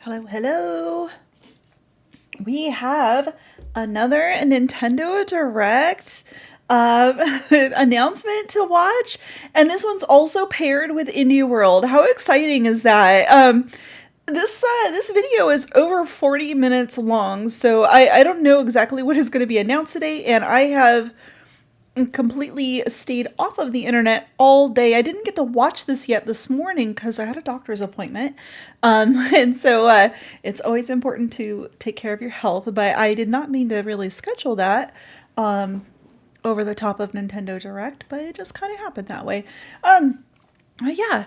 Hello, hello. We have another Nintendo Direct announcement to watch, and this one's also paired with Indie World. How exciting is that? This video is over 40 minutes long, so I don't know exactly what is going to be announced today, and I have completely stayed off of the internet all day. I didn't get to watch this yet this morning because I had a doctor's appointment. And so it's always important to take care of your health, but I did not mean to really schedule that over the top of Nintendo Direct, but it just kind of happened that way. Yeah.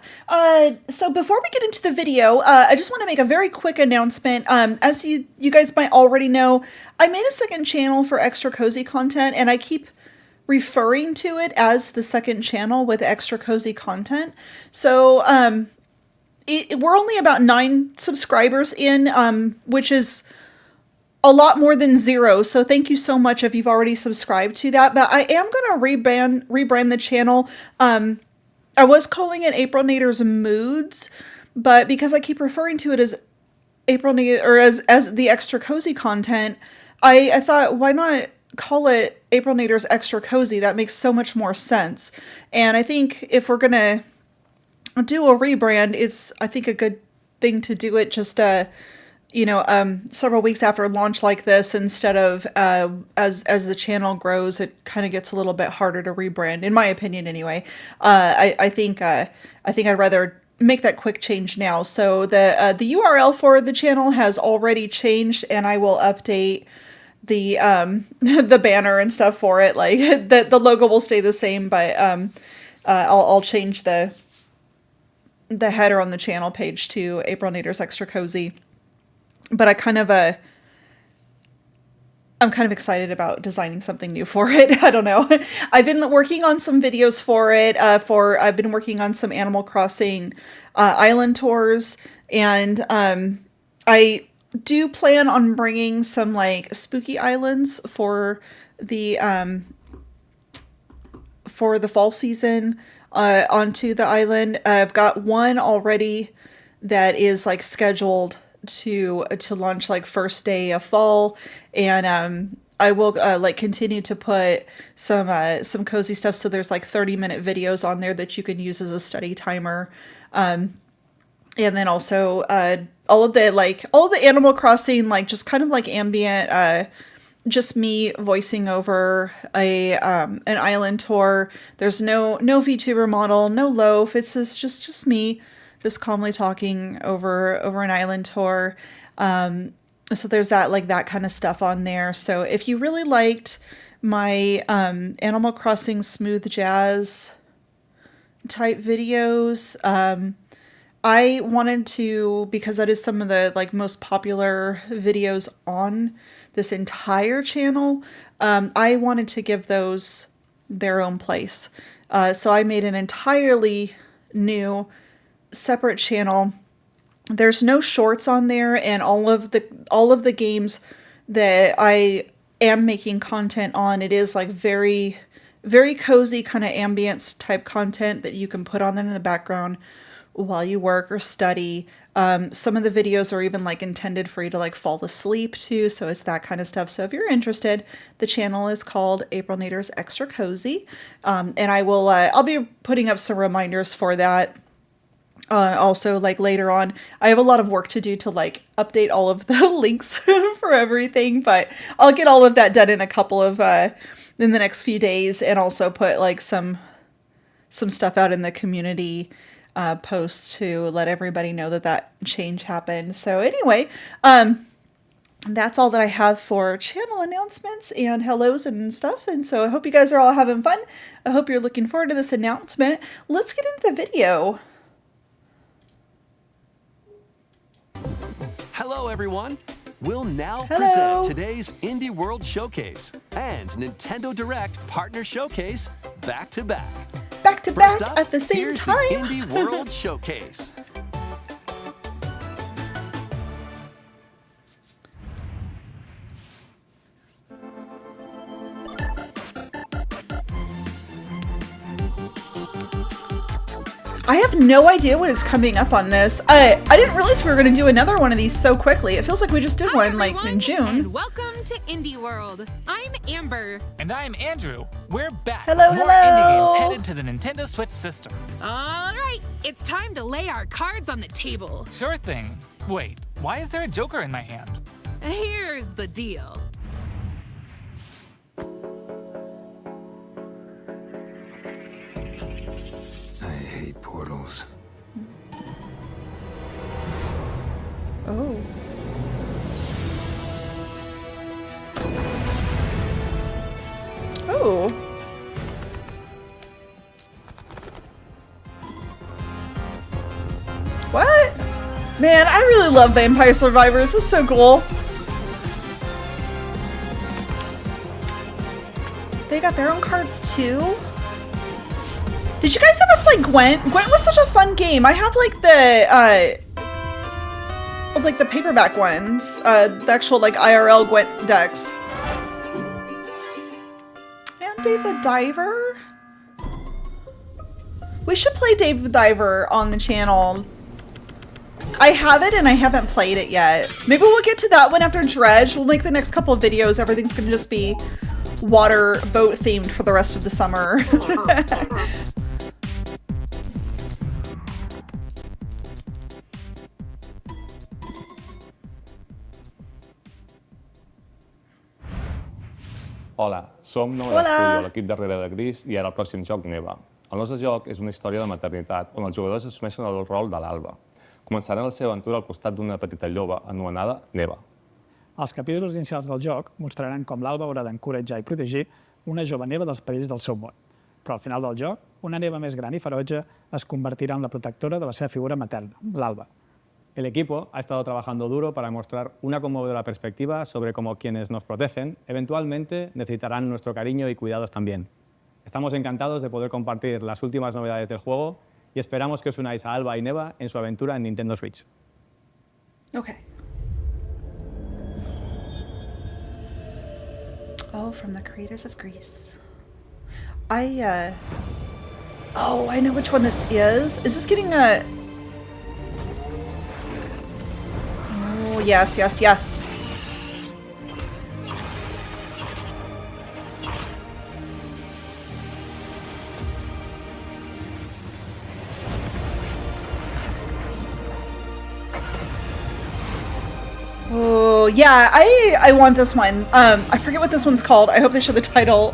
So before we get into the video, I just want to make a very quick announcement. As you guys might already know, I made a second channel for extra cozy content, and I keep referring to it as the second channel with extra cozy content. So we're only about 9 subscribers in, which is a lot more than 0. So thank you so much if you've already subscribed to that. But I am going to rebrand the channel. I was calling it April Nader's Moods, but because I keep referring to it as April Nader or as the extra cozy content, I thought, why not call it April Nader's Extra Cozy? That makes so much more sense. And I think if we're gonna do a rebrand, it's, I think, a good thing to do it just several weeks after launch like this, instead of as the channel grows. It kind of gets a little bit harder to rebrand, in my opinion anyway. I think I'd rather make that quick change now. So the URL for the channel has already changed, and I will update the the banner and stuff for it. Like the logo will stay the same, but I'll change the header on the channel page to April Nader's Extra Cozy. But I'm kind of excited about designing something new for it. I don't know. I've been working on some videos for it. I've been working on some Animal Crossing island tours, and I do plan on bringing some like spooky islands for the fall season onto the island. I've got one already that is like scheduled to launch like first day of fall, and I will like continue to put some cozy stuff. So there's like 30-minute videos on there that you can use as a study timer. And then also all of the Animal Crossing, like just kind of like ambient, just me voicing over an island tour. There's no VTuber model, no loaf. It's just me, just calmly talking over an island tour. So there's that kind of stuff on there. So if you really liked my Animal Crossing smooth jazz type videos, I wanted to, because that is some of the like most popular videos on this entire channel, I wanted to give those their own place. So I made an entirely new separate channel. There's no shorts on there, and all of the games that I am making content on, it is like very, very cozy kind of ambience type content that you can put on in the background while you work or study. Some of the videos are even like intended for you to like fall asleep to, so it's that kind of stuff. So if you're interested, the channel is called April Nader's Extra Cozy, and I'll be putting up some reminders for that. Also, like later on, I have a lot of work to do to like update all of the links for everything, but I'll get all of that done in a couple of in the next few days, and also put like some stuff out in the community post to let everybody know that change happened. So anyway, that's all that I have for channel announcements and hellos and stuff. And so I hope you guys are all having fun. I hope you're looking forward to this announcement. Let's get into the video. Hello, everyone. We'll now present today's Indie World Showcase and Nintendo Direct Partner Showcase back to back. Back to back at the same time. Here's the Indie World Showcase. I have no idea what is coming up on this. I didn't realize we were going to do another one of these so quickly. It feels like we just did one like in June. And welcome to Indie World. I'm Amber. And I'm Andrew. We're back Hello, with more hello. indie games headed to the Nintendo Switch system. All right, it's time to lay our cards on the table. Sure thing. Wait, why is there a Joker in my hand? Here's the deal. I hate portals. Oh. Oh. What? Man, I really love Vampire Survivors. This is so cool. They got their own cards too. Did you guys ever play Gwent? Gwent was such a fun game. I have like the paperback ones, the actual like IRL Gwent decks. And Dave the Diver. We should play Dave the Diver on the channel. I have it and I haven't played it yet. Maybe we'll get to that one after Dredge. We'll make the next couple of videos. Everything's gonna just be water boat themed for the rest of the summer. Hola, som Nou Hola. Studio, l'equip darrere de Gris i ara el pròxim joc Neva. El nostre joc és una història de maternitat on els jugadors assumeixen el rol de l'Alba. Començaran la seva aventura al costat d'una petita lloba anomenada Neva. Els capítols inicials del joc mostraran com l'Alba haurà d'encoratjar i protegir una jove Neva dels perills del seu món. Però al final del joc, una Neva més gran i ferotge es convertirà en la protectora de la seva figura materna, l'Alba. El equipo ha estado trabajando duro para mostrar una conmovedora perspectiva sobre cómo quienes nos protegen eventualmente necesitarán nuestro cariño y cuidados también. Estamos encantados de poder compartir las últimas novedades del juego y esperamos que os unáis a Alba y Neva en su aventura en Nintendo Switch. Okay. Oh, from the creators of Grease. Oh, I know which one this is. Is this getting a... Oh, yes, yes, yes. Oh, yeah, I want this one. I forget what this one's called. I hope they show the title.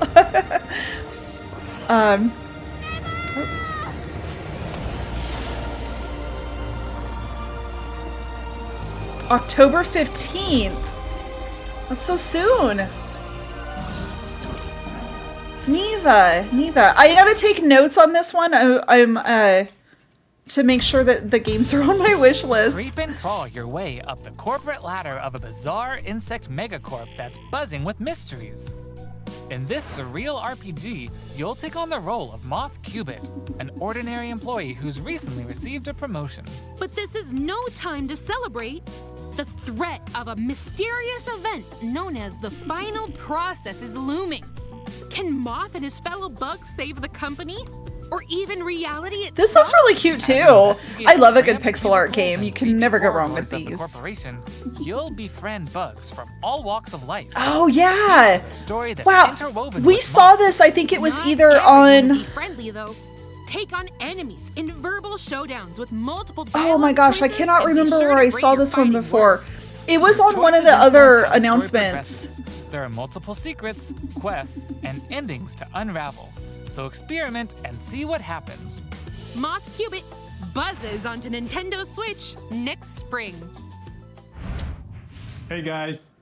October 15th. That's so soon. Neva. I gotta take notes on this one. I'm to make sure that the games are on my wish list. Creep and crawl your way up the corporate ladder of a bizarre insect megacorp that's buzzing with mysteries. In this surreal RPG, you'll take on the role of Moth Cubit, an ordinary employee who's recently received a promotion. But this is no time to celebrate. The threat of a mysterious event known as the final process is looming. Can Moth and his fellow bugs save the company? Or even reality itself? This looks really cute too. I love a good pixel art game. You can never go wrong with these. Corporation, you'll befriend bugs from all walks of life. Oh yeah. Story that's Wow. interwoven We with saw Moth. this. I think it was Not either everyone will on... be friendly though. Take on enemies in verbal showdowns with multiple Oh my dialogue gosh, I choices cannot and be remember sure where to I rate saw your this one fighting before. words. It was Your on one of choices the other influence how the story announcements. progresses. There are multiple secrets, quests, and endings to unravel. So experiment and see what happens. Moth Cubit buzzes onto Nintendo Switch next spring. Hey guys,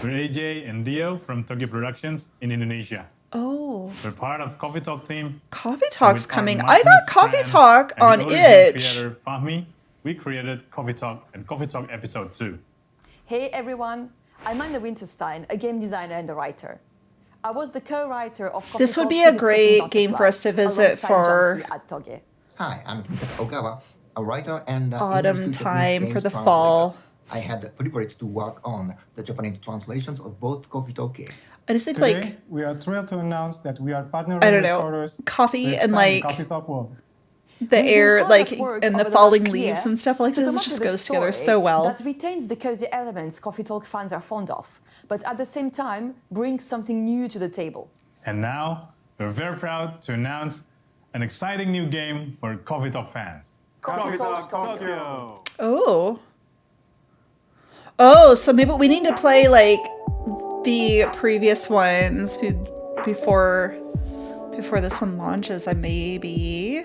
we're AJ and Dio from Tokyo Productions in Indonesia. Oh, We're part of Coffee Talk team. Coffee Talk's With our coming. I Maximus got Coffee friend Talk and on the original itch. creator, Fahmi. We created Coffee Talk and Coffee Talk Episode 2. Hey everyone, I'm Anna Winterstein, a game designer and a writer. I was the co-writer of Coffee This would Talk be a Discussing great game for us to Butterfly, visit alongside for Junkie at Toge. Hi, I'm Kentaro Ogawa, a writer and autumn English to time Japanese for the games fall. translator. I had the privilege to work on the Japanese translations of both Coffee Talk games. I just think Today, like we are thrilled to announce that we are partnering I don't with know, Chorus coffee to and expand like Coffee Talk world. the We air, hard like, at work and the over falling last leaves year and stuff like to this. come It up just with a goes together story so well. that retains the cozy elements coffee talk fans are fond of, but at the same time brings something new to the table. And now, we're very proud to announce an exciting new game for Coffee Talk fans. Coffee Talk Tokyo. Oh. Oh, so maybe we need to play like the previous ones before this one launches. Maybe.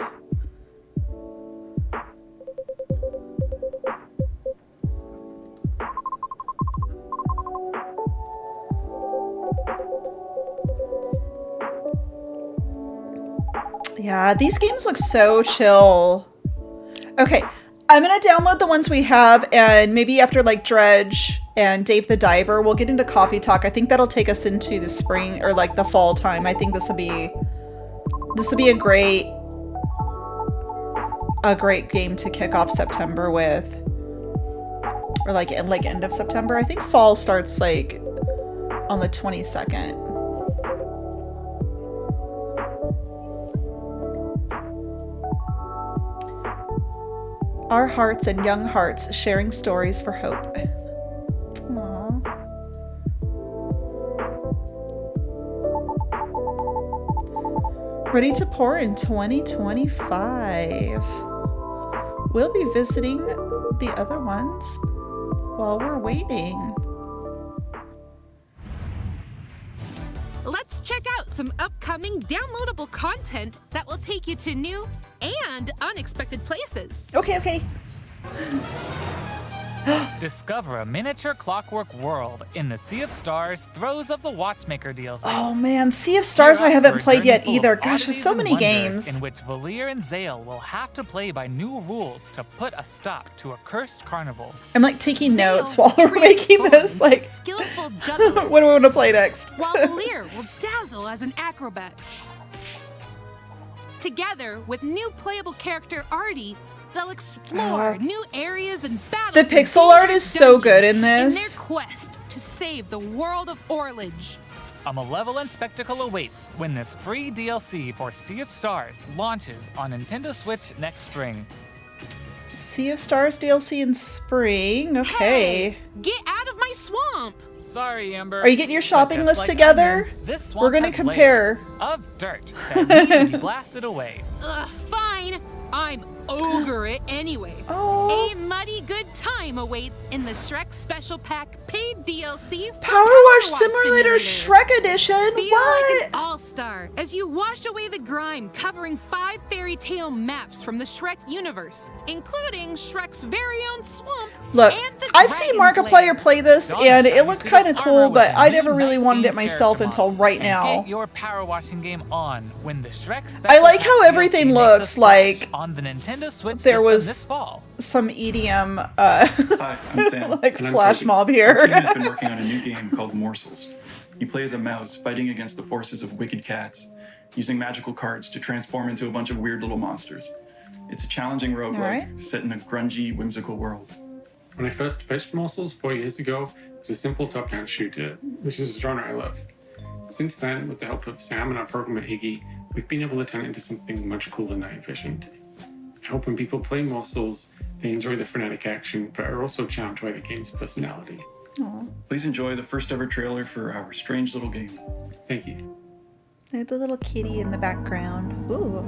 Yeah, these games look so chill. Okay, I'm gonna download the ones we have, and maybe after like Dredge and Dave the Diver, we'll get into Coffee Talk. I think that'll take us into the spring or like the fall time. I think this will be a great game to kick off September with, or like end of September. I think fall starts like on the 22nd. Our hearts and young hearts sharing stories for hope. Aww. Ready to pour in 2025. We'll be visiting the other ones while we're waiting. Let's check out some upcoming downloadable content that will take you to new and unexpected places. Okay. Discover a miniature clockwork world in the Sea of Stars Throes of the Watchmaker DLC. Oh man, Sea of Stars I haven't played yet either. Gosh, there's so many games. In which Valir and Zale will have to play by new rules to put a stop to a cursed carnival. I'm like taking notes while we're making this. Like, skillful juggler, what do we want to play next? while Valir will dazzle as an acrobat. Together with new playable character Artie, they'll explore new areas and battle The pixel art is so good in in their this. quest to save the world of Orlage. A malevolent spectacle awaits when this free DLC for Sea of Stars launches on Nintendo Switch next spring. Sea of Stars DLC in spring. Okay. Hey, get out of my swamp! Sorry, Amber. Are you getting your shopping But just list like together? onions, this swamp We're gonna has compare. layers of dirt that need to be blasted away. Ugh, fine. I'm ogre it anyway. Oh. A muddy good time awaits in the Shrek Special Pack paid DLC for Power Wash Simulator Shrek Edition? Feel What? like an all-star as you wash away the grime, covering 5 fairy tale maps from the Shrek universe, including Shrek's very own swamp. Look, and the I've seen Dragon's Markiplier Lair. play this, Dawn and it shiny looked suit kind of of armor cool, with but a I new never really wanted it night-themed myself character until model. right And now. get your power washing game on when the Shrek I Special like Pack how DLC everything makes a looks splash like on the Nintendo Switch there system was this fall. some EDM Hi, I'm Sam. like and I'm flash Cody. mob Our here. team has been working on a new game called Morsels. You play as a mouse fighting against the forces of wicked cats, using magical cards to transform into a bunch of weird little monsters. It's a challenging roguelike Alright. set in a grungy, whimsical world. When I first pitched Morsels 4 years ago, it was a simple top-down shooter, which is a genre I love. Since then, with the help of Sam and our programmer Iggy, we've been able to turn it into something much cooler and night efficient. I hope when people play Morsels, they enjoy the frenetic action, but are also charmed by the game's personality. Please enjoy the first ever trailer for our strange little game. Thank you. The little kitty in the background. Ooh.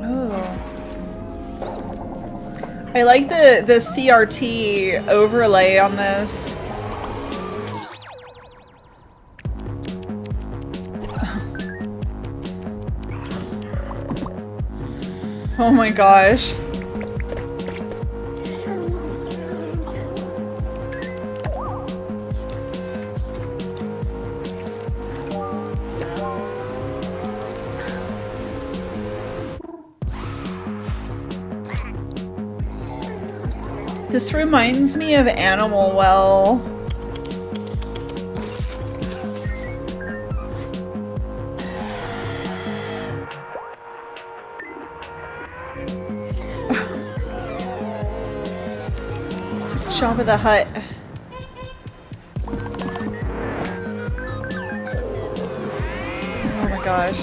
Oh. I like the CRT overlay on this. Oh my gosh. This reminds me of Animal Well. It's like Jabba the Hutt. gosh.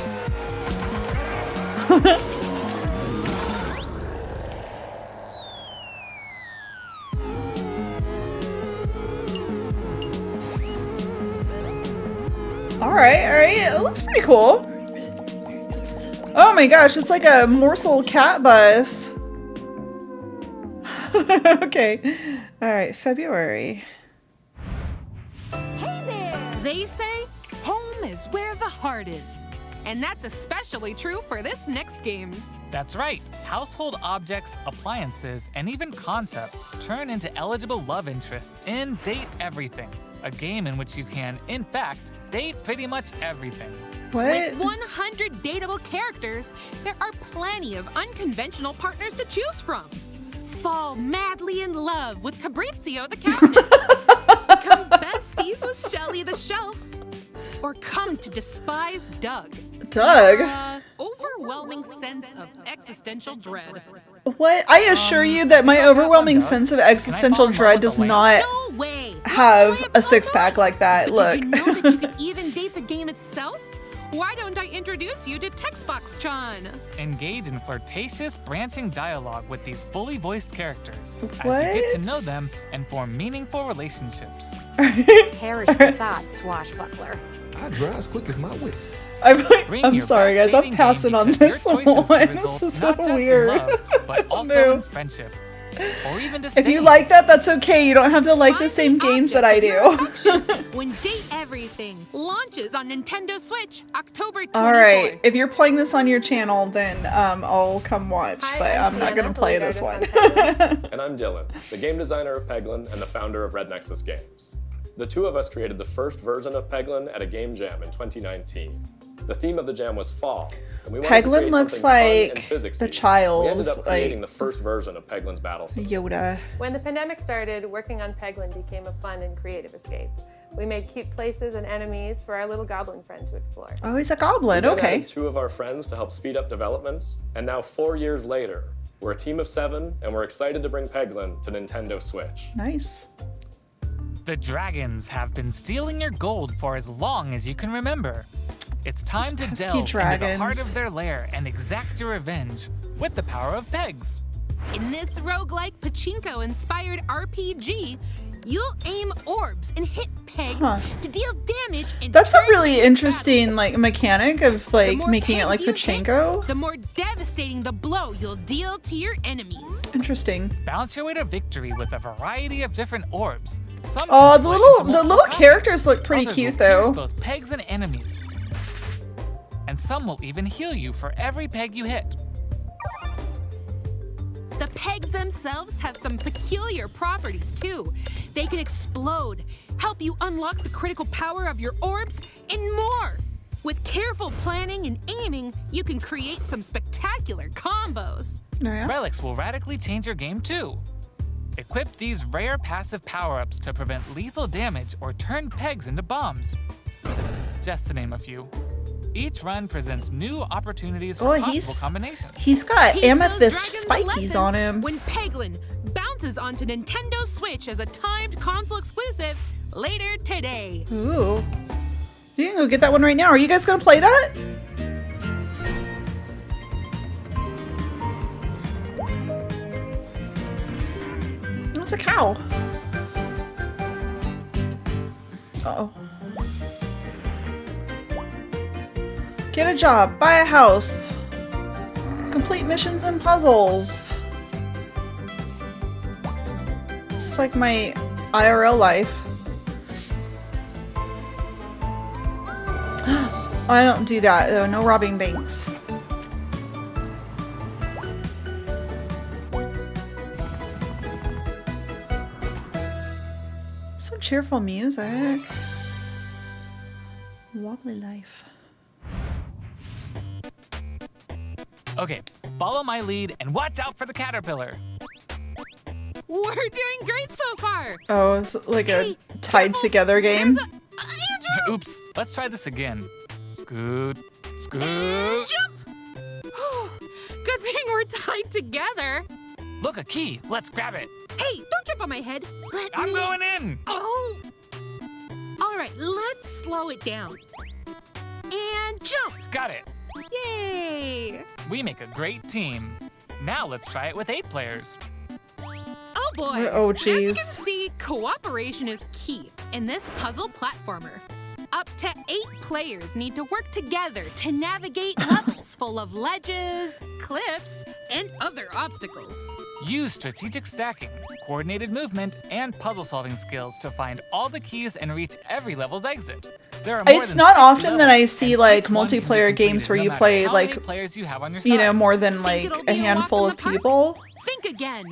All right, it looks pretty cool. Oh my gosh, it's like a morsel cat bus. Okay, all right, February. Hey there! They say home is where the heart is. And that's especially true for this next game. That's right. Household objects, appliances, and even concepts turn into eligible love interests in Date Everything, a game in which you can, in fact, date pretty much everything. What? With 100 dateable characters, there are plenty of unconventional partners to choose from. Fall madly in love with Fabrizio the cabinet. Become besties with Shelly the shelf. Or come to despise Doug. Doug? Your, overwhelming sense of existential dread. What? I assure you that my overwhelming sense of existential dread does not have a six-pack like that. Look. Did you know that you can even date the game itself? Why don't I introduce you to Textbox-chan? Engage in flirtatious, branching dialogue with these fully voiced characters What? as you get to know them and form meaningful relationships. Perish the thought, swashbuckler. I drive as quick as my whip. I'm sorry, guys. I'm passing on this one. This is so weird. But also in friendship. Or even If you like that, that's okay. You don't have to like the same games that I do. When Date Everything launches on Nintendo Switch October 24th. Alright, if you're playing this on your channel, then I'll come watch, but I'm not going to play this one. And I'm Dylan, the game designer of Peglin and the founder of Red Nexus Games. The two of us created the first version of Peglin at a game jam in 2019. The theme of the jam was fall, and we wanted to Peglin create looks something fun and like physicsy. the child, We ended up creating like the first version of Peglin's battle system. Yoda. When the pandemic started, working on Peglin became a fun and creative escape. We made cute places and enemies for our little goblin friend to explore. Oh, he's a goblin, We then okay. added two of our friends to help speed up development, and now 4 years later, we're a team of 7, and we're excited to bring Peglin to Nintendo Switch. Nice. The dragons have been stealing your gold for as long as you can remember. It's time to pesky delve into the heart dragons. of their lair and exact your revenge with the power of pegs. In this roguelike pachinko-inspired RPG, you'll aim orbs and hit pegs to deal damage and That's a turn really interesting like mechanic of like more making it pegs like you pachinko. hit, the more devastating the blow you'll deal to your enemies. Interesting. Bounce your way to victory with a variety of different orbs. Some Oh, can the split little into multiple characters look pretty Others cute will pierce though. both pegs and enemies. And some will even heal you for every peg you hit. The pegs themselves have some peculiar properties too. They can explode, help you unlock the critical power of your orbs, and more. With careful planning and aiming, you can create some spectacular combos. Relics will radically change your game too. Equip these rare passive power-ups to prevent lethal damage or turn pegs into bombs. Just to name a few. Each run presents new opportunities for possible combinations. He's got Teach those amethyst dragons a spikies lesson on him. When Peglin bounces onto Nintendo Switch as a timed console exclusive later today. Ooh. You can go get that one right now. Are you guys gonna play that? It's a cow. Uh-oh. Get a job. Buy a house. Complete missions and puzzles. It's like my IRL life. I don't do that though. No robbing banks. Some cheerful music. Wobbly life. Okay, follow my lead and watch out for the caterpillar. We're doing great so far. Oh, it's like a tied together game. Oops, let's try this again. Scoot, scoot. Jump! Good thing we're tied together. Look, a key. Let's grab it. Hey, don't jump on my head. I'm going in. Oh. All right, let's slow it down. And jump. Got it. Yay! We make a great team. Now let's try it with 8 players. Oh boy! Oh, As you can jeez. see, cooperation is key in this puzzle platformer. Up to 8 players need to work together to navigate levels full of ledges, cliffs, and other obstacles. Use strategic stacking, coordinated movement, and puzzle-solving skills to find all the keys and reach every level's exit. There are more It's than not 6 often that I levels, see and like each one can be multiplayer games completed where no you matter play how like, many players you have on your you know, side. more than Think like it'll a be a walk handful in of the park? people. Think again.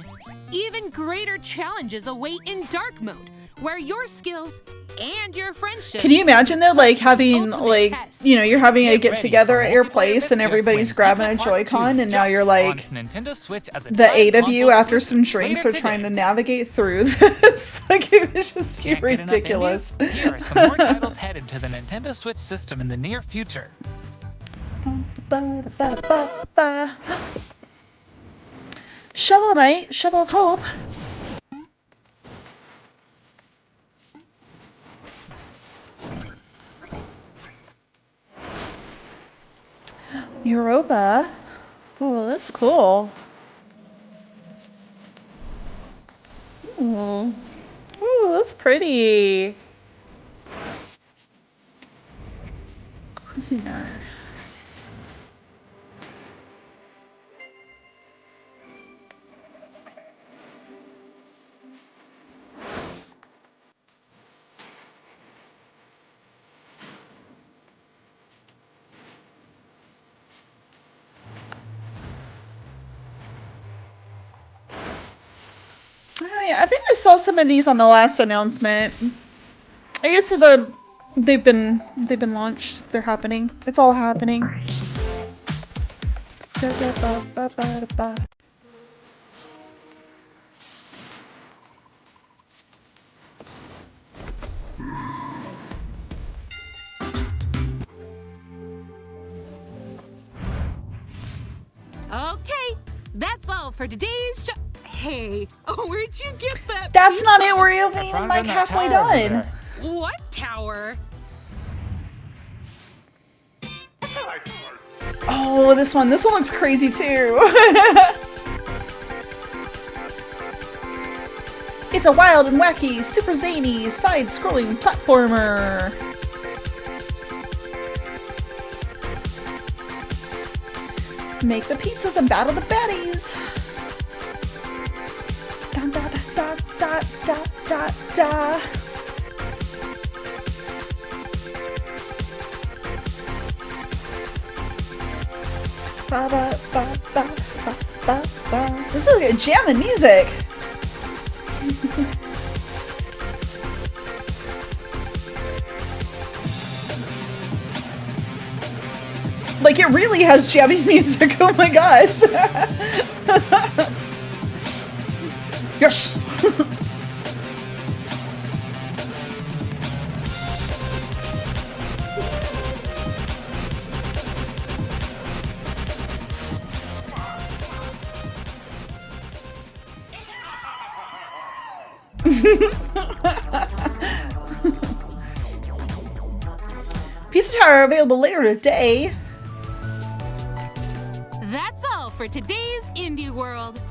Even greater challenges await in dark mode, where your skills and your friendship. Can you imagine though, like having like, you know, you're having a get together at your place and everybody's grabbing a Joy-Con and now you're like, Nintendo Switch as a the 8 of console you after some exclusive drinks later are trying today. to navigate through this. Like it would just be Can't get enough ridiculous. indies? Here are some more titles headed to the Nintendo Switch system in the near future. Shovel Knight, Shovel of Hope. Europa. Oh, that's cool. Ooh. Ooh, that's pretty. Cuisiner. I think I saw some of these on the last announcement. I guess they've been launched. They're happening. It's all happening. Okay, that's all for today's show. Hey, where'd you get that? That's not pizza? it. We're even like halfway done. What tower? Oh, this one looks crazy too. It's a wild and wacky, super zany, side-scrolling platformer. Make the pizzas and battle the baddies. Da da da da da da da. Ba ba ba ba ba ba ba. This is like a jamming music. Like it really has jamming music. Oh my gosh. Yes. Pizza Tower available later today. That's all for today's Indie World.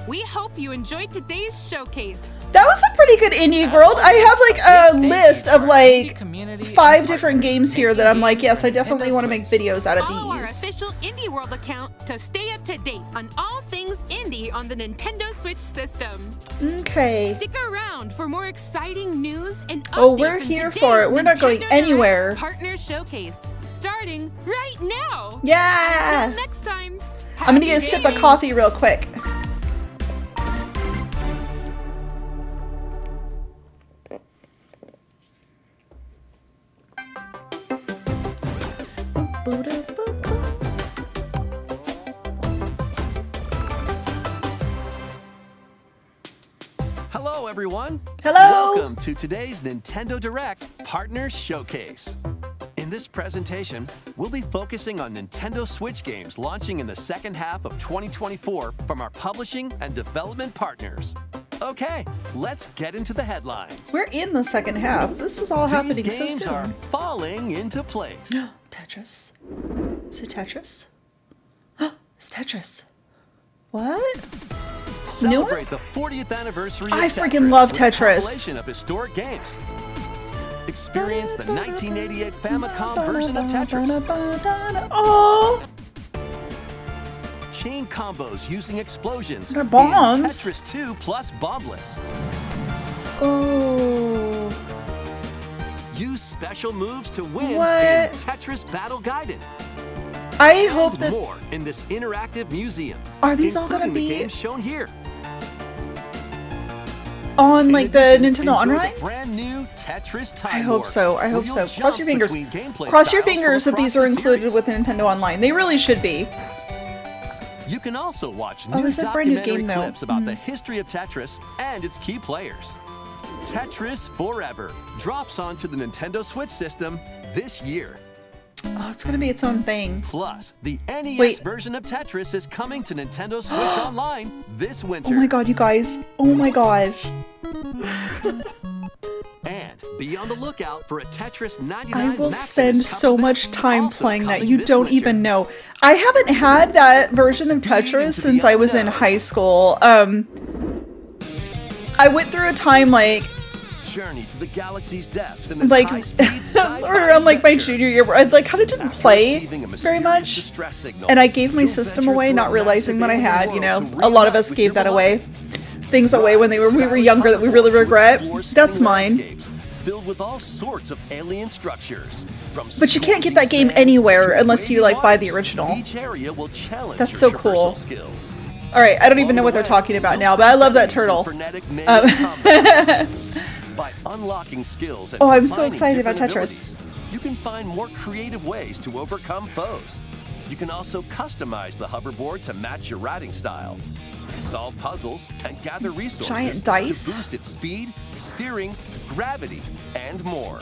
We hope you enjoyed today's showcase. That was a pretty good indie world. I have like a list of like 5 different games here that I'm like, yes, I definitely want to make videos out of Follow our these. official Indie World account to stay up to date on all things indie on the Nintendo Switch system. Okay. Stick around for more exciting news and updates. Oh, we're in here today's for it. We're not going Nintendo anywhere. Direct Partner Showcase, starting right now. Yeah. Until next time. I'm gonna get a sip of coffee real quick. Hello, everyone. Hello. Welcome to today's Nintendo Direct Partner Showcase. In this presentation, we'll be focusing on Nintendo Switch games launching in the second half of 2024 from our publishing and development partners. Okay, let's get into the headlines. We're in the second half. This is all happening These so games soon. are falling into place. Tetris. Is it Tetris? It's Tetris. What? Celebrate the 40th anniversary of I Tetris freaking love with a Tetris. compilation of historic games. Experience the 1988 Famicom version of Tetris. Oh, Chain combos using explosions. They're bombs. In Tetris 2 plus Bombless. oh. Use special moves to win What? in Tetris Battle Guided. I hope that More in this interactive museum. Are these all gonna including the be- games shown here? on like the In addition, Nintendo enjoy Online. the brand new Tetris Time I hope Warp, so. I where hope you'll so. jump Cross your fingers. between gameplay Cross your styles fingers from that these across are the included series. with Nintendo Online. They really should be. You can also watch Oh, new this is a brand new documentary game, though. clips about the history of Tetris and its key players. Tetris Forever drops onto the Nintendo Switch system this year. Oh, it's gonna be its own thing. Plus, the NES Wait. version of Tetris is coming to Nintendo Switch Online this winter. Oh my god, you guys. Oh my gosh. And be on the lookout for a Tetris 99 I will Maximus spend so Cup much time also playing that. coming You this don't winter. even know. I haven't had that version of Speed Tetris into since the I was in unknown. high school. I went through a time like Journey to the galaxy's depths in this like high-speed sci-fi around like my adventure. junior year where I like kind of didn't After play receiving a very mysterious much, distress signal, and I gave my you'll system venture away, through not a realizing what I massive had. alien You know, world to a lot of reunite us with gave your that beloved. away. Things away when we were younger that we really regret. That's mine. Landscapes filled with all sorts of alien structures. From But you can't get that scorchy game sands anywhere to unless you wavy like buy the waters. original. Each area will challenge That's your so cool. traversal skills. All right, I don't even know what they're talking about now, but I love that turtle. Frenetic melee combat. By unlocking skills and Oh, I'm so combining excited about different Tetris. abilities, you can find more creative ways to overcome foes. You can also customize the hoverboard to match your riding style, solve puzzles, and gather resources Giant dice? to boost its speed, steering, gravity, and more.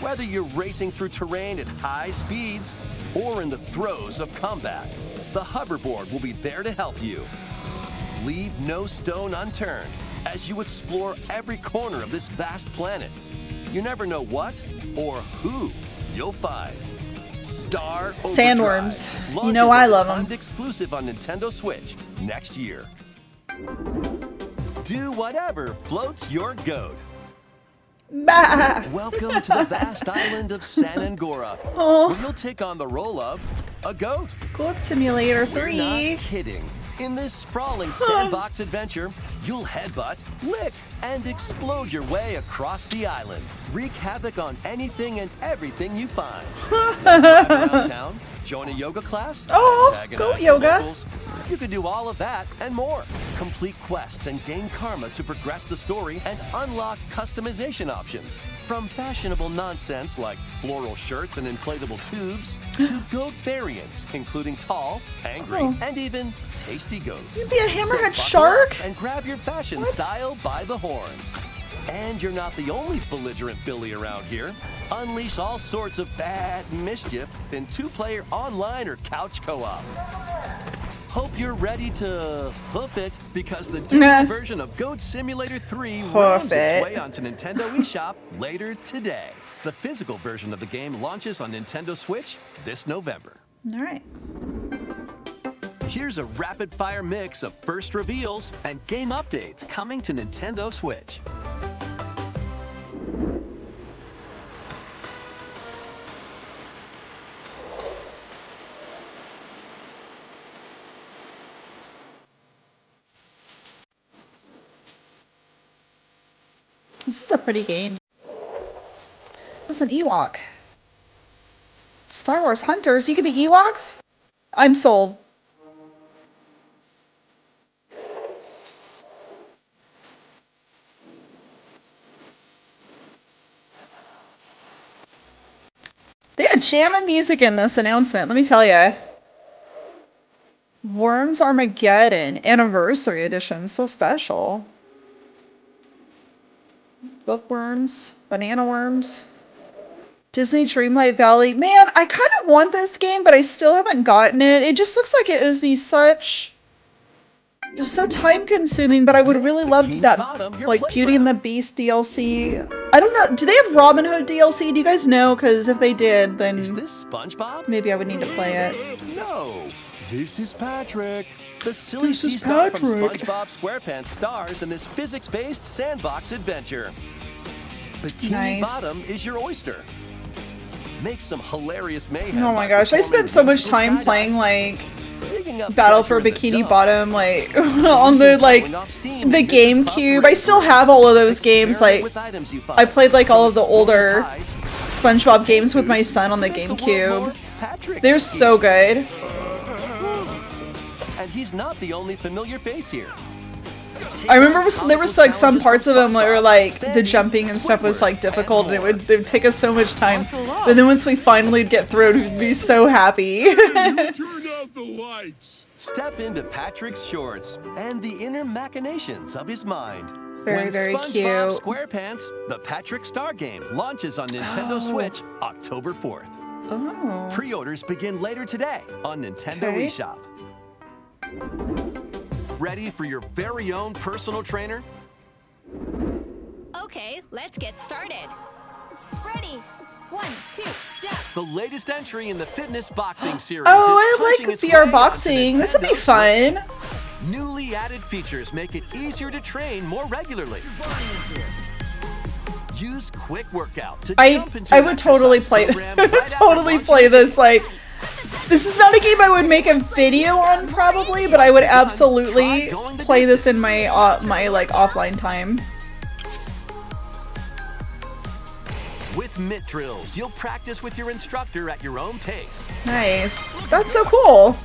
Whether you're racing through terrain at high speeds or in the throes of combat, the hoverboard will be there to help you. Leave no stone unturned as you explore every corner of this vast planet. You never know what or who you'll find. Star Sandworms. Overdrive You know launches I as a love 'em. timed exclusive on Nintendo Switch next year. Do whatever floats your goat. Bah! Welcome to the vast island of San Angora, Oh. where you'll take on the role of a goat. Goat Simulator We're 3. not kidding. In this sprawling sandbox adventure, you'll headbutt, lick, and explode your way across the island. Wreak havoc on anything and everything you find. Drive around town, join a yoga class, Oh, antagonize goat the yoga. locals. You can do all of that and more. Complete quests and gain karma to progress the story and unlock customization options. From fashionable nonsense like floral shirts and inflatable tubes to goat variants, including tall, angry, Oh. and even tasty goats. You'd be a So hammerhead buckle shark? up and grab your fashion What? style by the horns. And you're not the only belligerent Billy around here. Unleash all sorts of bad mischief in two-player online or couch co-op. Hope you're ready to hoof it, because the digital version of Goat Simulator 3 rams Hoof its it. way onto Nintendo eShop later today. The physical version of the game launches on Nintendo Switch this November. All right. Here's a rapid-fire mix of first reveals and game updates coming to Nintendo Switch. This is a pretty game. This is an Ewok. Star Wars Hunters? You can be Ewoks? I'm sold. They had jamming music in this announcement, let me tell you. Worms Armageddon Anniversary Edition, so special. Bookworms, banana worms. Disney Dreamlight Valley. Man, I kind of want this game, but I still haven't gotten it. It just looks like it would be such... just so time consuming, but I would really love that, like, Beauty and the Beast DLC. I don't know. Do they have Robin Hood DLC? Do you guys know? Because if they did, then Is this SpongeBob? maybe I would need to play it. No, this is Patrick. The silly sea star from SpongeBob SquarePants stars in this physics-based sandbox adventure. Bikini Bottom is your oyster. Make some hilarious mayhem. Oh my gosh, I spent so much time playing like Battle for Bikini Bottom, like on the the GameCube. I still have all of those games. Like I played like all of the older SpongeBob games with my son on the GameCube. They're so good. And he's not the only familiar face here. I remember there was like some parts of them where like the jumping and stuff was like difficult, and it would take us so much time. But then once we finally get through it, we'd be so happy. Turn out the lights. Step into Patrick's shorts and the inner machinations of his mind. Very, very SpongeBob cute. SquarePants, the Patrick Star game, launches on Nintendo Switch October 4th. Oh. Pre-orders begin later today on Nintendo eShop. Ready for your very own personal trainer? Okay, let's get started. Ready? 1, 2, jump. The latest entry in the fitness boxing series. Oh, is I punching like its VR way boxing. onto This would be Nintendo fun. Switch. Newly added features make it easier to train more regularly. Use Quick Workout to jump into I an would totally exercise play program right after totally launching play this. Like, this is not a game I would make a video on probably, but I would absolutely play this in my my like offline time. With mitt drills, you'll practice with your instructor at your own pace. Nice. That's so cool.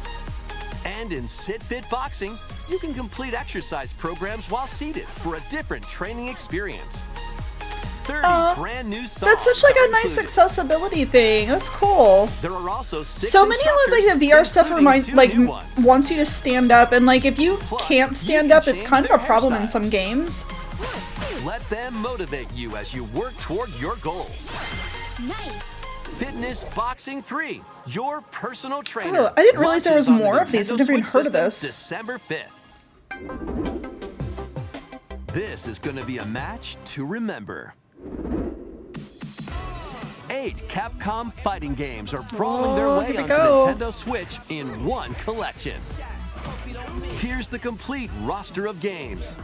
And in Sit Fit Boxing, you can complete exercise programs while seated for a different training experience. 30 brand new songs. That's such like are a nice included. accessibility thing. That's cool. There are also 6 So many of like the VR stuff including 2 like new ones. wants you to stand up, and like if you can't stand up, it's kind of a problem in some games. Let them motivate you as you work toward your goals. Nice. Fitness Boxing 3, your personal trainer. Oh, I didn't realize there was launches on the more of these. I've Nintendo never even Switch heard of system this. December 5th. This is going to be a match to remember. 8 Capcom fighting games are brawling their way here we onto go. Nintendo Switch in one collection. Here's the complete roster of games.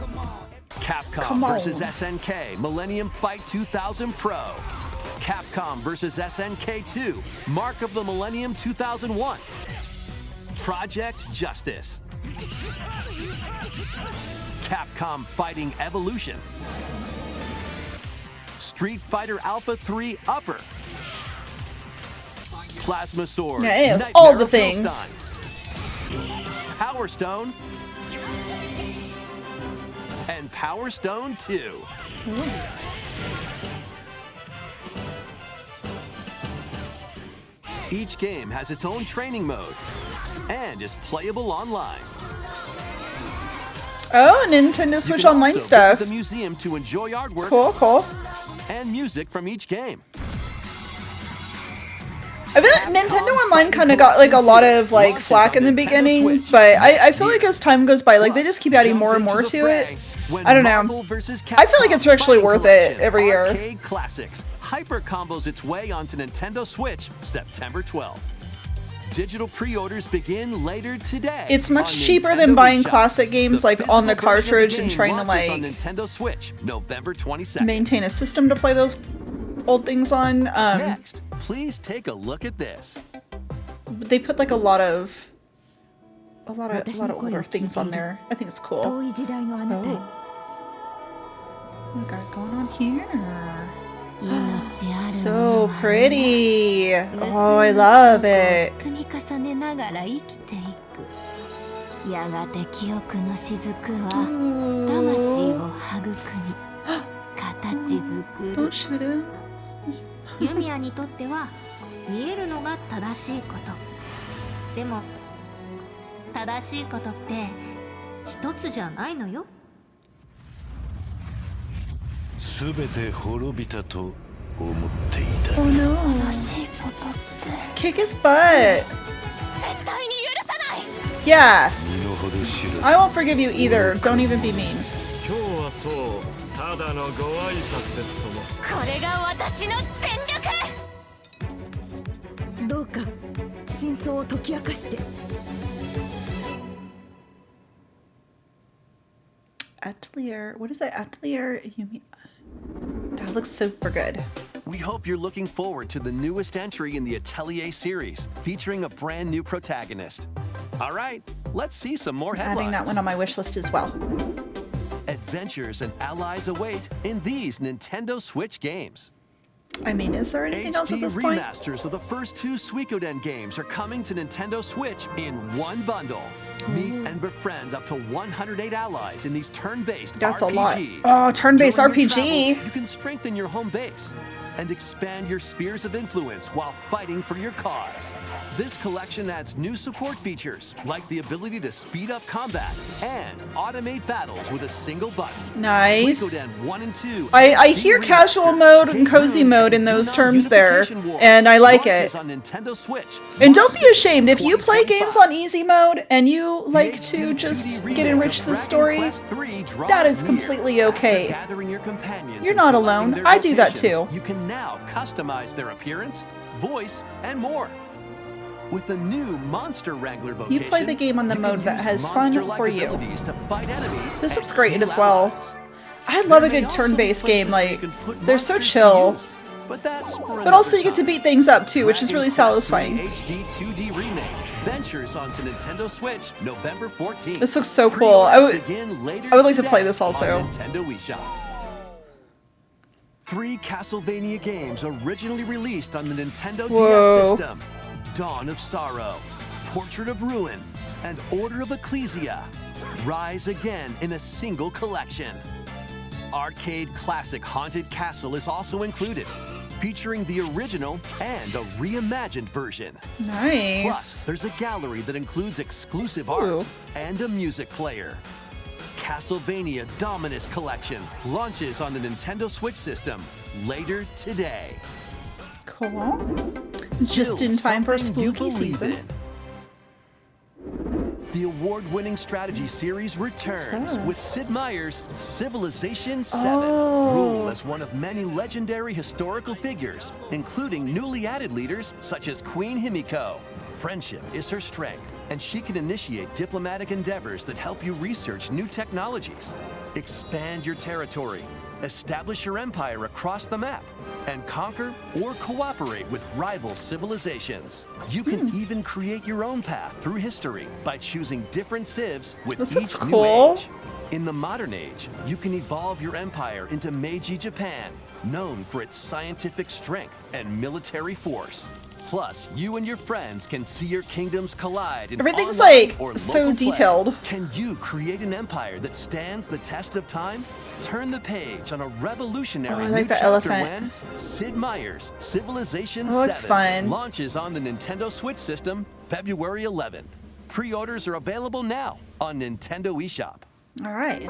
Capcom Come on. versus SNK Millennium Fight 2000 Pro. Capcom versus SNK 2 Mark of the Millennium 2001. Project Justice. Capcom Fighting Evolution. Street Fighter Alpha 3 Upper. Plasma Sword. Nice, Nightmare all the of things. Philstine. Power Stone. And Power Stone 2. Each game has its own training mode and is playable online. Oh, Nintendo Switch You can Online also stuff. visit the museum to enjoy artwork Cool. and music from each game. I bet Nintendo Online kind of got like a lot of like flack in the beginning, but I feel like as time goes by, like they just keep adding more and more to it. I don't know. I feel like it's actually worth it every year. Arcade Classics hyper combos its way onto Nintendo Switch September 12th. Digital pre-orders begin later today. It's much on cheaper Nintendo than buying eShop. classic games The like on the physical version of cartridge and game trying to launches like on Nintendo Switch November 22nd. maintain a system to play those old things on. Next, please take a look at this. They put like a lot of older things on there. I think it's cool. Oh. What we got going on here? So pretty. Oh, I love it. 積み重ねながら生きていく。やがて記憶の雫は魂を育み、形作る。 Don't shoot him. ユミヤにとっては見えるのが正しいこと。でも正しいことって一つじゃないのよ。すべて滅びたと思っていた。 Oh no. 正しいことって Kick his butt. 絶対に許さない。 Yeah. 身の程知らず。 I won't forgive you either. Don't even be mean. 今日はそう、ただのご挨拶ですとも。これが私の全力。どうか真相を解き明かして。Atelier, what is that? Atelier Yumia. That looks super good. We hope you're looking forward to the newest entry in the Atelier series, featuring a brand new protagonist. All right, let's see some more headlines. Adding that one on my wish list as well. Adventures and allies await in these Nintendo Switch games. I mean, is there anything else at this point? Remasters of the first 2 Suikoden games are coming to Nintendo Switch in one bundle. Meet and befriend up to 108 allies in these turn-based RPGs. That's a lot. Oh, turn-based RPG. Travels, you can strengthen your home base and expand your spheres of influence while fighting for your cause. This collection adds new support features, like the ability to speed up combat and automate battles with a single button. Nice. Suikoden 1 and 2. I hear casual mode and cozy mode in those terms there, and I like it. On Nintendo Switch. And don't be ashamed, if you play games on easy mode and you like to just get enriched the story, that is completely okay. You're not alone. I do that too. You can now customize their appearance, voice, and more. With the new Monster Wrangler vocation, You play the game on the mode that has fun for you. To fight enemies This looks great as well. I love a good turn-based game, like, they're so chill. But also you get to beat things up too, which is really satisfying. HD 2D remake ventures onto Nintendo Switch November 14th. This looks so cool. I would like to play this also. Nintendo eShop. 3 Castlevania games originally released on the Nintendo DS system. Dawn of Sorrow, Portrait of Ruin, and Order of Ecclesia rise again in a single collection. Arcade classic Haunted Castle is also included, featuring the original and a reimagined version. Nice. Plus, there's a gallery that includes exclusive art and a music player. Castlevania Dominus Collection launches on the Nintendo Switch system later today. Cool. Just in time for spooky season. The award-winning strategy series returns with Sid Meier's Civilization 7. Rule as one of many legendary historical figures, including newly added leaders such as Queen Himiko. Friendship is her strength, and she can initiate diplomatic endeavors that help you research new technologies, expand your territory, establish your empire across the map, and conquer or cooperate with rival civilizations. You can even create your own path through history by choosing different civs with each new age. In the modern age, you can evolve your empire into Meiji Japan, known for its scientific strength and military force. Plus, you and your friends can see your kingdoms collide in Everything's online like or so local detailed. play. Can you create an empire that stands the test of time? Turn the page on a revolutionary I new like the chapter elephant. when Sid Meier's Civilization 7 looks fun. launches on the Nintendo Switch system February 11th. Pre-orders are available now on Nintendo eShop. All right.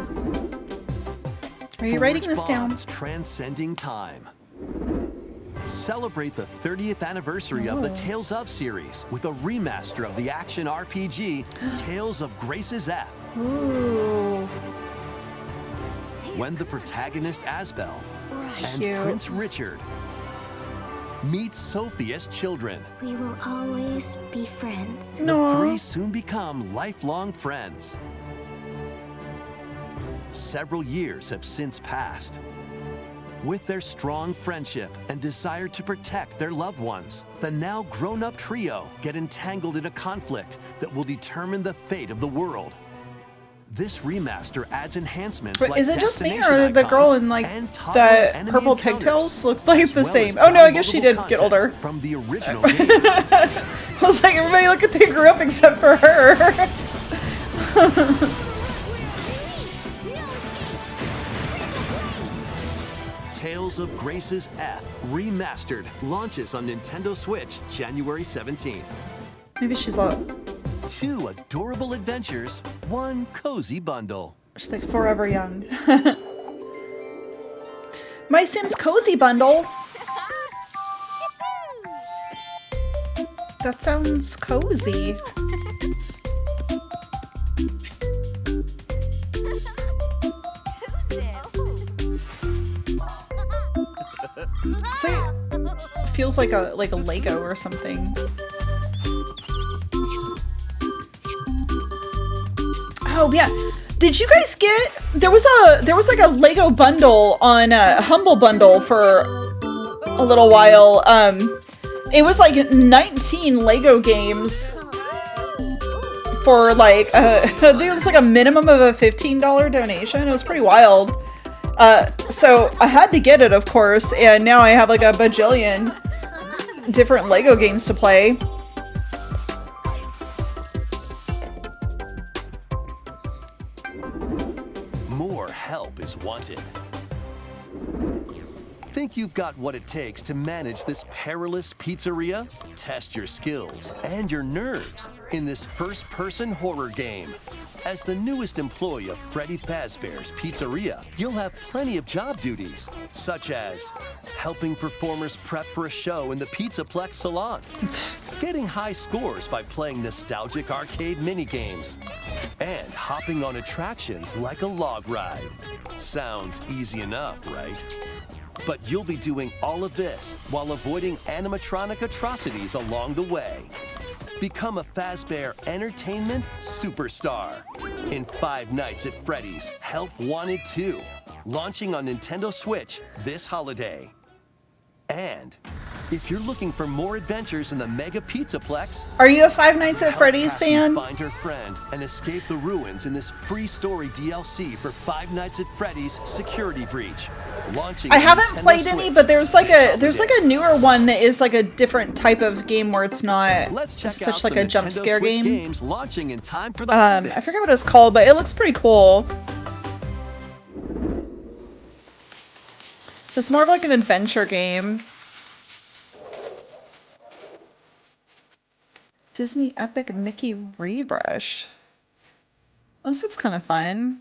Are you writing this down? Transcending time. Celebrate the 30th anniversary of the Tales of series with a remaster of the action RPG Tales of Grace's F. Ooh. When the protagonist Asbel and Cute. Prince Richard meet Sophia's children, We will always be friends. the 3 soon become lifelong friends. Several years have since passed. With their strong friendship and desire to protect their loved ones, the now grown-up trio get entangled in a conflict that will determine the fate of the world. This remaster adds enhancements But like is it just me, destination or the icons girl in like and toddler the enemy purple encounters, pigtails looks like as the well same? as Oh no, I guess she did downloadable get older. content from the original game. I was like, everybody look at they grew up except for her. Tales of Grace's F Remastered launches on Nintendo Switch January 17th. Maybe she's like 2 adorable adventures, 1 cozy bundle. she's like forever young. My Sims Cozy Bundle. That sounds cozy. feels like a Lego or something. Oh yeah. Did you guys get there was like a Lego bundle on Humble Bundle for a little while. It was like 19 Lego games for like I think it was like a minimum of a $15 donation. It was pretty wild. So I had to get it, of course, and now I have like a bajillion different Lego games to play. More help is wanted. Think you've got what it takes to manage this perilous pizzeria? Test your skills and your nerves in this first-person horror game. As the newest employee of Freddy Fazbear's Pizzeria, you'll have plenty of job duties, such as helping performers prep for a show in the Pizzaplex salon, getting high scores by playing nostalgic arcade minigames, and hopping on attractions like a log ride. Sounds easy enough, right? But you'll be doing all of this while avoiding animatronic atrocities along the way. Become a Fazbear Entertainment superstar in 5 Nights at Freddy's Help Wanted 2, launching on Nintendo Switch this holiday. And if you're looking for more adventures in the Mega Pizzaplex, are you a 5 Nights at Freddy's fan? Find her friend and escape the ruins in this free story DLC for 5 Nights at Freddy's Security Breach. Launching I haven't Nintendo played Switch any, but there's like a newer one that is like a different type of game where it's not such like a jump scare game. Games launching in time for the I forget what it's called, but it looks pretty cool. It's more of like an adventure game. Disney Epic Mickey Rebrush. This looks kind of fun.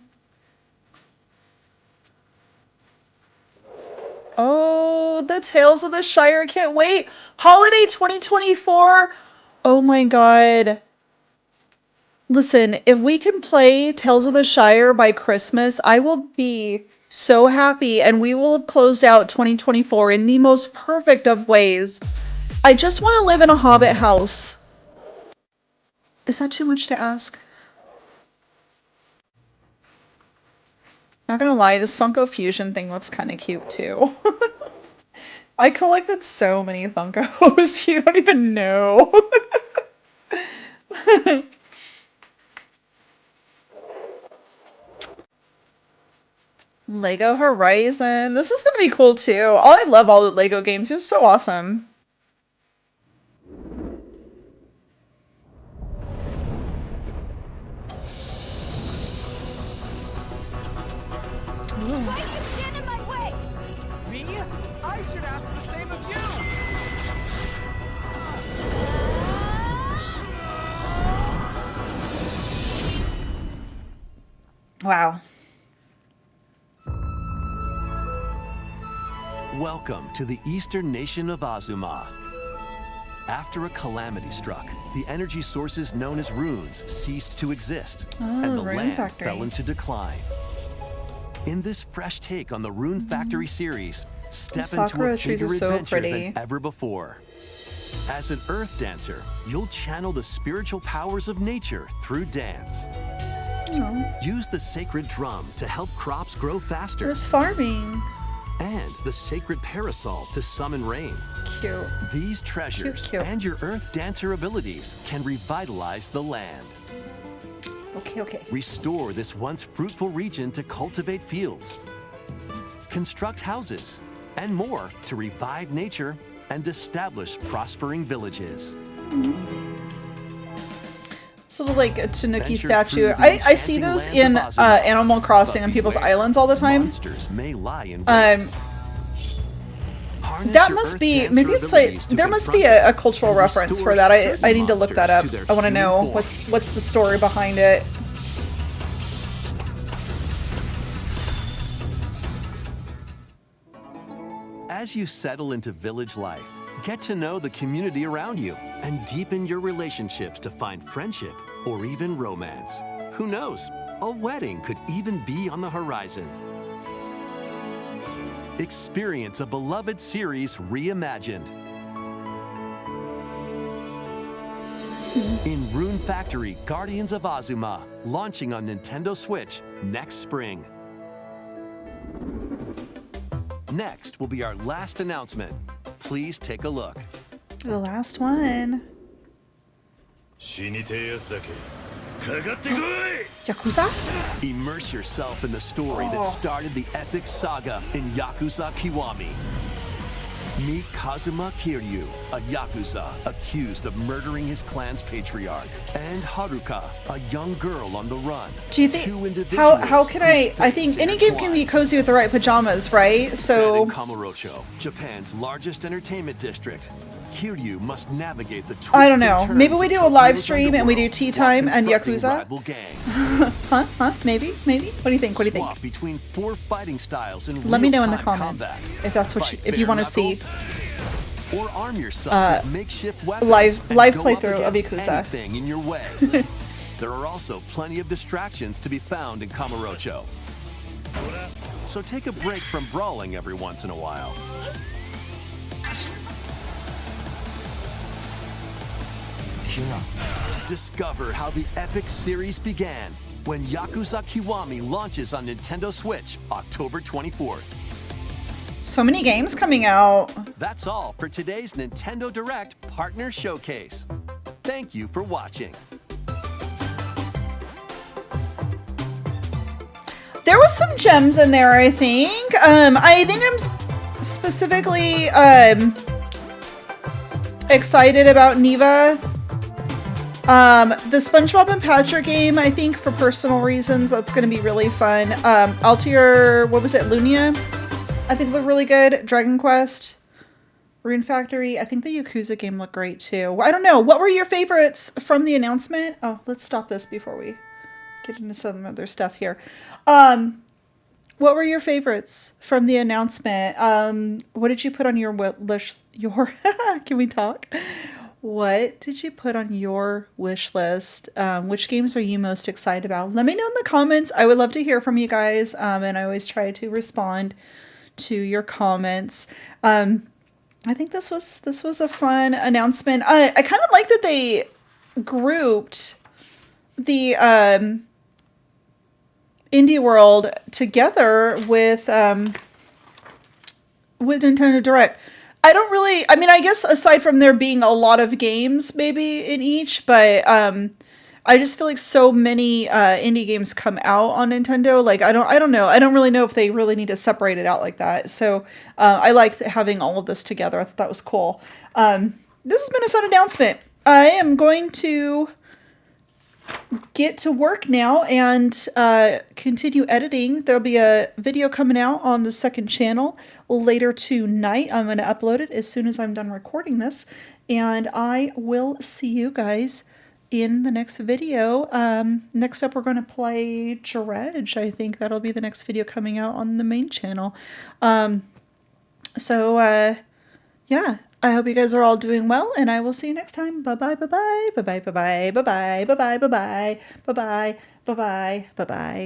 Oh, the Tales of the Shire. I can't wait. Holiday 2024. Oh my god. Listen, if we can play Tales of the Shire by Christmas, I will be so happy, and we will have closed out 2024 in the most perfect of ways. I just want to live in a Hobbit house. Is that too much to ask? Not gonna lie, this Funko Fusion thing looks kind of cute too. I collected so many Funkos, you don't even know. Lego Horizon. This is gonna be cool too. Oh, I love all the Lego games. It was so awesome. Why do you stand in my way? Me? I should ask the same of you! Wow. Welcome to the eastern nation of Azuma. After a calamity struck, the energy sources known as runes ceased to exist, and the Rune land Factory. fell into decline. In this fresh take on the Rune Factory series, step into Sakura a trees are bigger so adventure pretty. than ever before. As an earth dancer, you'll channel the spiritual powers of nature through dance. Use the sacred drum to help crops grow faster. There's farming. And the sacred parasol to summon rain. Cute. These treasures and your earth dancer abilities can revitalize the land. Okay. Restore this once fruitful region to cultivate fields, construct houses, and more to revive nature and establish prospering villages. Sort of like a Tanuki Venture statue. through the I see enchanting those lands in of Azuma, Animal Crossing on people's islands all the time. Monsters may lie in wait. Harness That your must earth be, dancer maybe it's like, abilities to there must be confront a cultural and reference restore for that. certain I need to look that up. monsters to their I want to know human what's the story behind it. As you settle into village life, get to know the community around you and deepen your relationships to find friendship or even romance. Who knows? A wedding could even be on the horizon. Experience a beloved series reimagined. in Rune Factory Guardians of Azuma, launching on Nintendo Switch next spring. Next will be our last announcement. Please take a look. The last one. Yakuza? Immerse yourself in the story that started the epic saga in Yakuza Kiwami. Meet Kazuma Kiryu, a Yakuza accused of murdering his clan's patriarch, and Haruka, a young girl on the run. Do you think how can I think any game can be cozy with the right pajamas, right? So set in Kamurocho, Japan's largest entertainment district. Kiryu must navigate the twists I don't know. and turns Maybe we do of a live Tokyo's stream and we do tea time and confronting Yakuza. rival gangs. Huh? Maybe? What do you think? What do you think? Swap between 4 fighting styles in Let me know in the real-time comments combat. if that's what Fight if you want to bare see or arm yourself with makeshift weapons live and go up playthrough of against Yakuza. anything in your way. There are also plenty of distractions to be found in Kamurocho. So take a break from brawling every once in a while. Discover how the epic series began when Yakuza Kiwami launches on Nintendo Switch October 24th. So many games coming out. That's all for today's Nintendo Direct Partner Showcase. Thank you for watching. There was some gems in there, I think. I think I'm specifically excited about Neva. The SpongeBob and Patrick game, I think for personal reasons, that's going to be really fun. Altair, what was it, Lumia? I think looked really good. Dragon Quest, Rune Factory. I think the Yakuza game looked great too. I don't know. What were your favorites from the announcement? Oh, let's stop this before we get into some other stuff here. What were your favorites from the announcement? What did you put on your wish? Can we talk? What did you put on your wish list? Which games are you most excited about? Let me know in the comments. I would love to hear from you guys. And I always try to respond to your comments. I think this was a fun announcement. I kind of like that they grouped the Indie World together with Nintendo Direct. I guess aside from there being a lot of games maybe in each, but I just feel like so many indie games come out on Nintendo. Like I don't know. I don't really know if they really need to separate it out like that. So I liked having all of this together. I thought that was cool. This has been a fun announcement. I am going to get to work now and continue editing. There'll be a video coming out on the second channel later tonight. I'm going to upload it as soon as I'm done recording this. And I will see you guys in the next video. Next up, we're going to play Dredge. I think that'll be the next video coming out on the main channel. Yeah. I hope you guys are all doing well, and I will see you next time. Bye-bye, bye-bye, bye-bye, bye-bye, bye-bye, bye-bye, bye-bye, bye-bye, bye-bye, bye-bye.